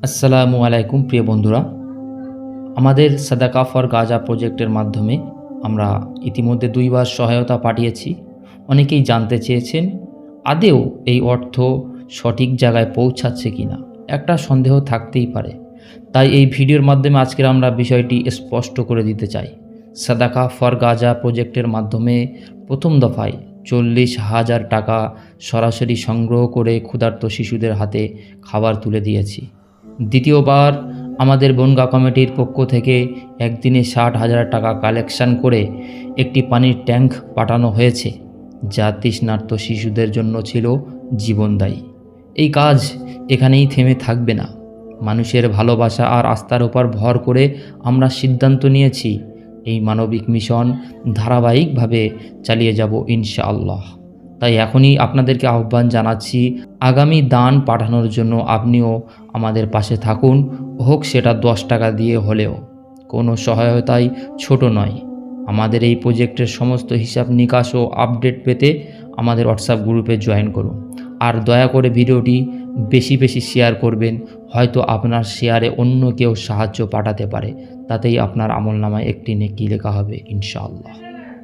আসসালামু আলাইকুম প্রিয় বন্ধুরা, আমাদের সাদাকা ফর গাজা প্রজেক্টের মাধ্যমে আমরা ইতিমধ্যে ২ বার সহায়তা পাঠিয়েছি। অনেকেই জানতে চেয়েছেন আদৌ এই অর্থ সঠিক জায়গায় পৌঁছাচ্ছে কিনা। একটা সন্দেহ থাকতেই পারে, তাই এই ভিডিওর মাধ্যমে আজকের আমরা বিষয়টি স্পষ্ট করে দিতে চাই। সাদাকা ফর গাজা প্রজেক্টের মাধ্যমে প্রথম দফায় ৪০,০০০ টাকা সরাসরি সংগ্রহ করে ক্ষুধার্ত শিশুদের হাতে খাবার তুলে দিয়েছি। দ্বিতীয়বার আমাদের বনগাঁ কমিটির পক্ষ থেকে একদিনে ৬০,০০০ টাকা কালেকশন করে একটি পানির ট্যাঙ্ক পাঠানো হয়েছে, যা তৃষ্ণার্ত শিশুদের জন্য ছিল জীবনদায়ী। এই কাজ এখানেই থেমে থাকবে না। মানুষের ভালোবাসা আর আস্থার উপর ভর করে আমরা সিদ্ধান্ত নিয়েছি এই মানবিক মিশন ধারাবাহিকভাবে চালিয়ে যাব ইনশাআল্লাহ। তাই এখনই আপনাদেরকে আহ্বান জানাচ্ছি, আগামী দান পাঠানোর জন্য আপনিও আমাদের পাশে থাকুন, হোক সেটা ১০ টাকা দিয়ে হলেও। কোনো সহায়তাই ছোট নয়। আমাদের এই প্রজেক্টের সমস্ত হিসাব নিকাশ ও আপডেট পেতে আমাদের হোয়াটসঅ্যাপ গ্রুপে জয়েন করুন। আর দয়া করে ভিডিওটি বেশি বেশি শেয়ার করবেন। হয়তো আপনার শেয়ারে অন্য কেউ সাহায্য পাঠাতে পারে, তাতেই আপনার আমলনামায় একটি নেকি লেখা হবে ইনশাআল্লাহ।